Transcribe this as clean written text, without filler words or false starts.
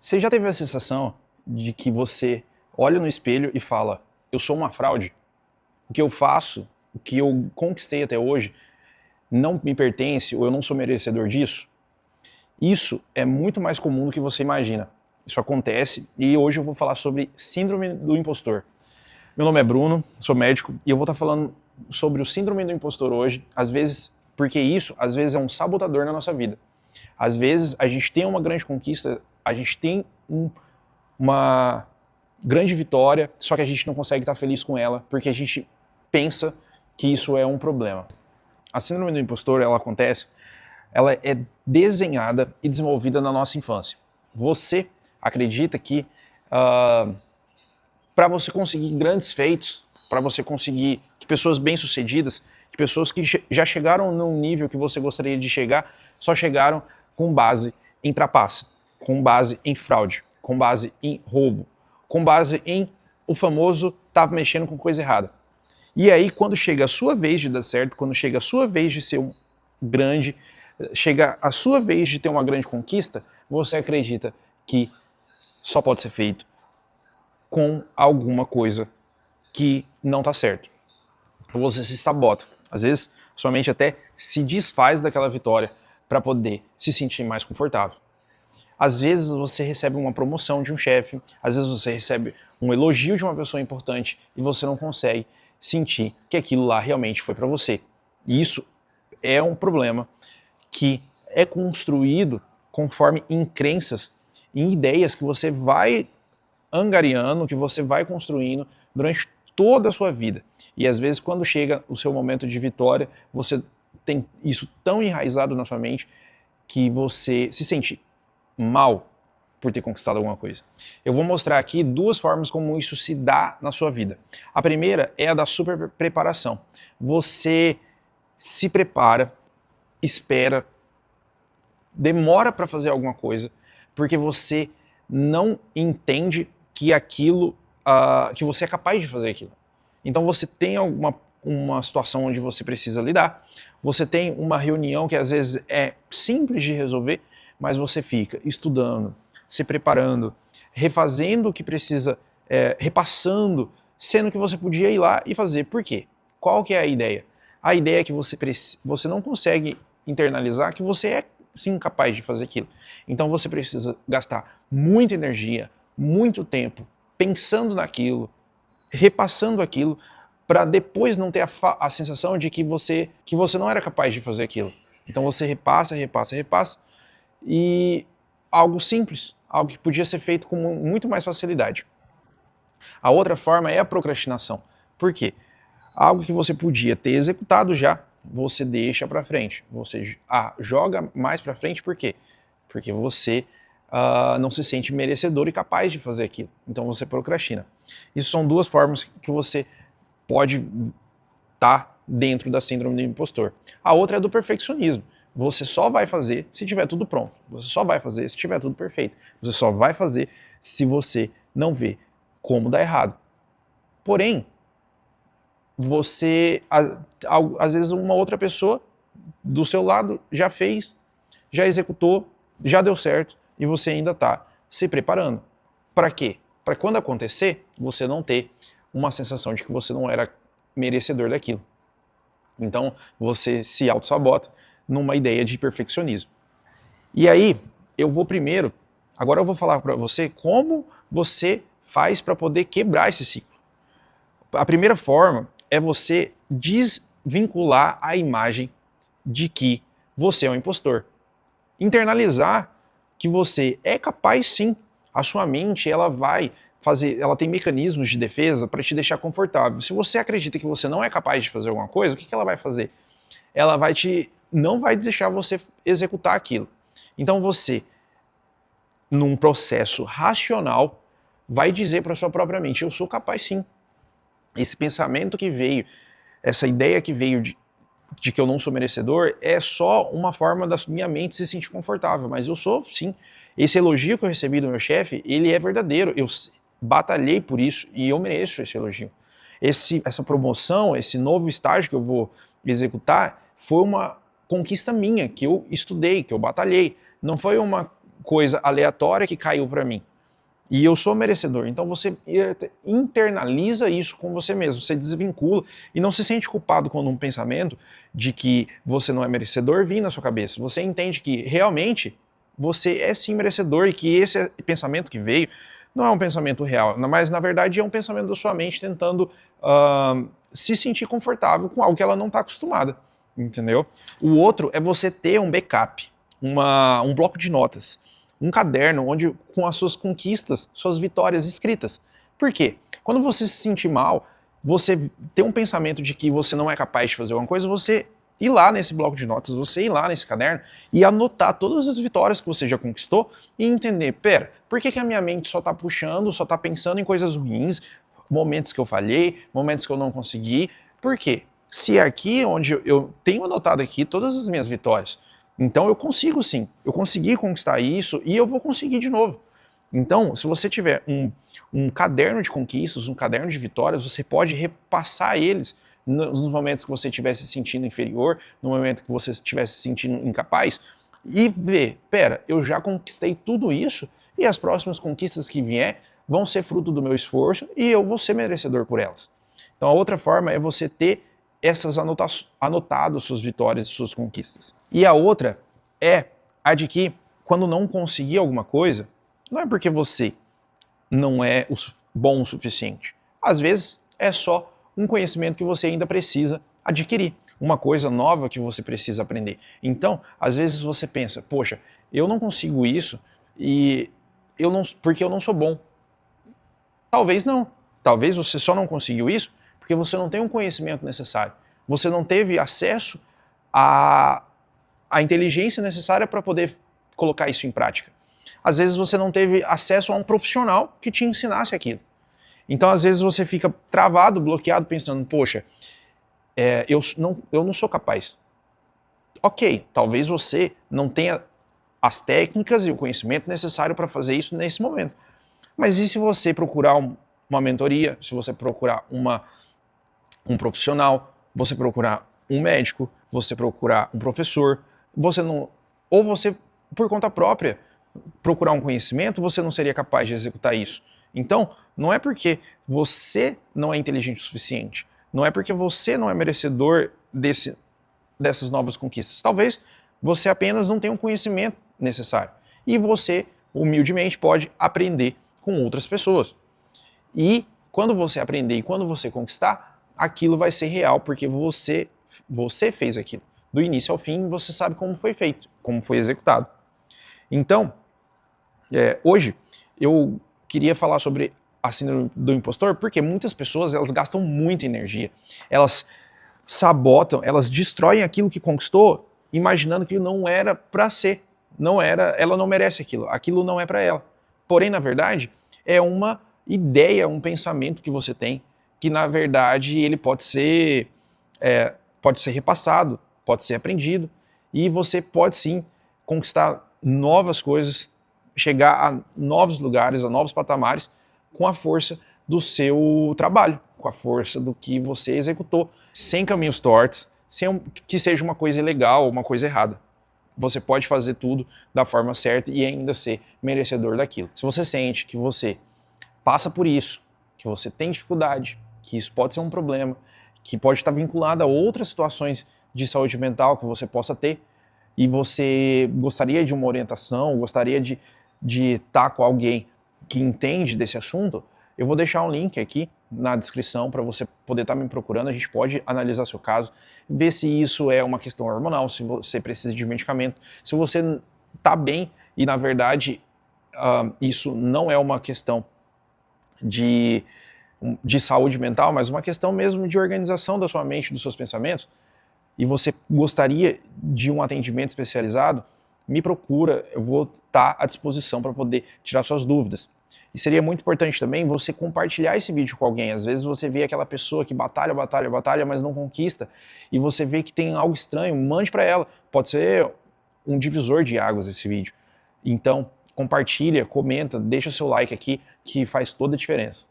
Você já teve a sensação de que você olha no espelho e fala, eu sou uma fraude? O que eu faço, o que eu conquistei até hoje, não me pertence ou eu não sou merecedor disso? Isso é muito mais comum do que você imagina. Isso acontece e hoje eu vou falar sobre síndrome do impostor. Meu nome é Bruno, sou médico e eu vou estar falando sobre o síndrome do impostor hoje, às vezes, porque isso às vezes é um sabotador na nossa vida. Às vezes a gente tem uma grande conquista, a gente tem uma grande vitória, só que a gente não consegue estar feliz com ela, porque a gente pensa que isso é um problema. A síndrome do impostor, ela acontece, ela é desenhada e desenvolvida na nossa infância. Você acredita que para você conseguir grandes feitos, para você conseguir que pessoas bem-sucedidas, que pessoas que já chegaram num nível que você gostaria de chegar, só chegaram com base em trapaça, com base em fraude, com base em roubo, com base em o famoso tá mexendo com coisa errada. E aí, quando chega a sua vez de dar certo, quando chega a sua vez de ser um grande, chega a sua vez de ter uma grande conquista, você acredita que só pode ser feito com alguma coisa que não está certo. Você se sabota. Às vezes, sua mente até se desfaz daquela vitória para poder se sentir mais confortável. Às vezes você recebe uma promoção de um chefe, às vezes você recebe um elogio de uma pessoa importante e você não consegue sentir que aquilo lá realmente foi para você. E isso é um problema que é construído conforme em crenças, em ideias que você vai angariando, que você vai construindo durante toda a sua vida. E às vezes quando chega o seu momento de vitória, você tem isso tão enraizado na sua mente que você se sente mal por ter conquistado alguma coisa. Eu vou mostrar aqui duas formas como isso se dá na sua vida. A primeira é a da super preparação. Você se prepara, espera, demora para fazer alguma coisa, porque você não entende que aquilo, que você é capaz de fazer aquilo. Então você tem uma situação onde você precisa lidar, você tem uma reunião que às vezes é simples de resolver, mas você fica estudando, se preparando, refazendo o que precisa, repassando, sendo que você podia ir lá e fazer. Por quê? Qual que é a ideia? A ideia é que você não consegue internalizar que você é sim capaz de fazer aquilo. Então você precisa gastar muita energia, muito tempo pensando naquilo, repassando aquilo, para depois não ter a sensação de que você não era capaz de fazer aquilo. Então você repassa, repassa, repassa, e algo simples, algo que podia ser feito com muito mais facilidade. A outra forma é a procrastinação. Por quê? Algo que você podia ter executado já, você deixa para frente. Você joga mais para frente, por quê? Porque você não se sente merecedor e capaz de fazer aquilo. Então você procrastina. Isso são duas formas que você pode estar dentro da síndrome do impostor. A outra é do perfeccionismo. Você só vai fazer se tiver tudo pronto. Você só vai fazer se tiver tudo perfeito. Você só vai fazer se você não vê como dá errado. Porém, você, às vezes uma outra pessoa do seu lado já fez, já executou, já deu certo e você ainda está se preparando. Para quê? Para quando acontecer, você não ter uma sensação de que você não era merecedor daquilo. Então, você se auto-sabota numa ideia de perfeccionismo. E aí, agora eu vou falar para você como você faz para poder quebrar esse ciclo. A primeira forma é você desvincular a imagem de que você é um impostor. Internalizar que você é capaz sim. A sua mente, ela tem mecanismos de defesa para te deixar confortável. Se você acredita que você não é capaz de fazer alguma coisa, o que ela vai fazer? Ela não vai deixar você executar aquilo. Então você, num processo racional, vai dizer para sua própria mente, eu sou capaz sim. Esse pensamento que veio, essa ideia que veio de que eu não sou merecedor, é só uma forma da minha mente se sentir confortável, mas eu sou sim. Esse elogio que eu recebi do meu chefe, ele é verdadeiro, eu batalhei por isso e eu mereço esse elogio. Essa promoção, esse novo estágio que eu vou executar, foi uma conquista minha, que eu estudei, que eu batalhei. Não foi uma coisa aleatória que caiu para mim. E eu sou merecedor. Então você internaliza isso com você mesmo, você desvincula e não se sente culpado quando um pensamento de que você não é merecedor vem na sua cabeça. Você entende que realmente você é sim merecedor e que esse pensamento que veio não é um pensamento real, mas na verdade é um pensamento da sua mente tentando se sentir confortável com algo que ela não está acostumada, entendeu? O outro é você ter um backup, um bloco de notas, um caderno onde com as suas conquistas, suas vitórias escritas. Por quê? Quando você se sentir mal, você tem um pensamento de que você não é capaz de fazer alguma coisa, você ir lá nesse bloco de notas, você ir lá nesse caderno e anotar todas as vitórias que você já conquistou e entender, pera, por que a minha mente só está puxando, só está pensando em coisas ruins, momentos que eu falhei, momentos que eu não consegui? Por quê? Se é aqui onde eu tenho anotado aqui todas as minhas vitórias, então eu consigo sim, eu consegui conquistar isso e eu vou conseguir de novo. Então, se você tiver um caderno de conquistas, um caderno de vitórias, você pode repassar eles nos momentos que você estiver se sentindo inferior, no momento que você estiver se sentindo incapaz, e ver, pera, eu já conquistei tudo isso e as próximas conquistas que vier vão ser fruto do meu esforço e eu vou ser merecedor por elas. Então a outra forma é você ter essas anotado suas vitórias e suas conquistas. E a outra é a de que quando não conseguir alguma coisa, não é porque você não é bom o suficiente. Às vezes é só um conhecimento que você ainda precisa adquirir, uma coisa nova que você precisa aprender. Então, às vezes você pensa, poxa, eu não consigo isso e porque eu não sou bom. Talvez não. Talvez você só não conseguiu isso porque você não tem um conhecimento necessário. Você não teve acesso à inteligência necessária para poder colocar isso em prática. Às vezes você não teve acesso a um profissional que te ensinasse aquilo. Então, às vezes você fica travado, bloqueado, pensando, poxa, eu não sou capaz. Ok, talvez você não tenha as técnicas e o conhecimento necessário para fazer isso nesse momento. Mas e se você procurar uma mentoria, se você procurar um profissional, você procurar um médico, você procurar um professor, ou você, por conta própria, procurar um conhecimento, você não seria capaz de executar isso. Então, não é porque você não é inteligente o suficiente, não é porque você não é merecedor dessas novas conquistas. Talvez você apenas não tenha um conhecimento necessário. E você, humildemente, pode aprender com outras pessoas. E quando você aprender e quando você conquistar, aquilo vai ser real, porque você fez aquilo. Do início ao fim, você sabe como foi feito, como foi executado. Então, hoje, eu queria falar sobre a síndrome do impostor, porque muitas pessoas, elas gastam muita energia. Elas sabotam, elas destroem aquilo que conquistou, imaginando que não era para ser. Ela não merece aquilo não é para ela. Porém, na verdade, é uma ideia, um pensamento que você tem, que na verdade ele pode ser repassado, pode ser aprendido, e você pode sim conquistar novas coisas, chegar a novos lugares, a novos patamares, com a força do seu trabalho, com a força do que você executou, sem caminhos tortos, sem que seja uma coisa ilegal ou uma coisa errada. Você pode fazer tudo da forma certa e ainda ser merecedor daquilo. Se você sente que você passa por isso, que você tem dificuldade, que isso pode ser um problema, que pode estar vinculado a outras situações de saúde mental que você possa ter, e você gostaria de uma orientação, gostaria de estar com alguém que entende desse assunto, eu vou deixar um link aqui na descrição para você poder estar me procurando. A gente pode analisar seu caso, ver se isso é uma questão hormonal, se você precisa de medicamento, se você está bem e, na verdade, isso não é uma questão de saúde mental, mas uma questão mesmo de organização da sua mente, dos seus pensamentos, e você gostaria de um atendimento especializado, me procura, eu vou estar à disposição para poder tirar suas dúvidas. E seria muito importante também você compartilhar esse vídeo com alguém. Às vezes você vê aquela pessoa que batalha, mas não conquista, e você vê que tem algo estranho, mande para ela. Pode ser um divisor de águas esse vídeo. Então, compartilha, comenta, deixa seu like aqui, que faz toda a diferença.